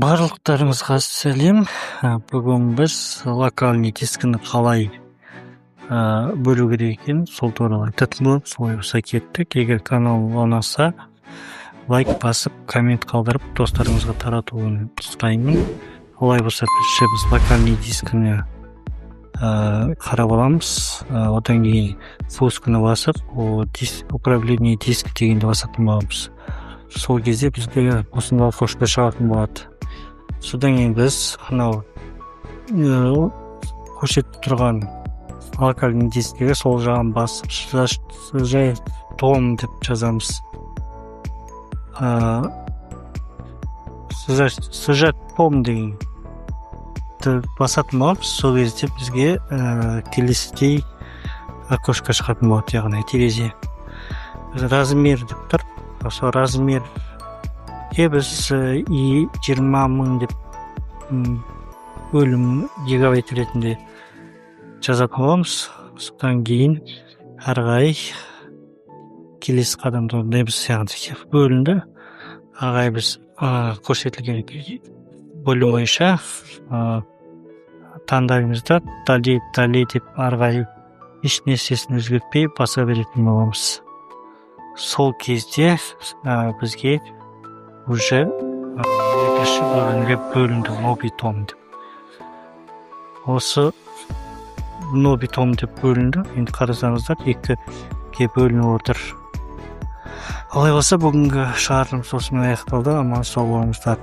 Барлықтарыңызға сәлем. Бүгін біз локальный дискіні қалай бөлу керек екенін сол туралы айтатын боламыз. Солай болса кеттік. Егер канал ұнаса, лайк басып, коммент қалдырып, достарыңызға таратуын сұраймын. Олай болса біз локальный дискіні қарап аламыз. Одан кейін пускіні басып, управление диск дегенді басатын боламыз. Сол кезде бізге осындай фошка шығатын болады. Содан кейін біз анау көрсетіп тұрған локальный дискіге сол жағын басып, жай том деп жазамыз. Сюжет том деген басатын боламыз. Сол кезде бізге келесідей окошко шығатын болады, яғни терезе. Размер деп тұр. Сол размерге біз 20.000 деп бөлім гигабайт ретінде жазатын боламыз. Содан кейін әрғай келесі қадамда біз сияқты бөлінді. Әрғай біз көрсетілген бөлім бойынша таңдаймызда дали деп әрғай еш нәрсесін өзгертпей баса беретін боламыз. Сол кезде бізге уже екінші бөлімге бөлінді новый том деп. Осы новый том деп бөлінді. Енді қарасаңыздар екіге бөлініп отыр. Олай болса бүгінгі шығарылым осымен аяқталды. Аман сау болыңыздар.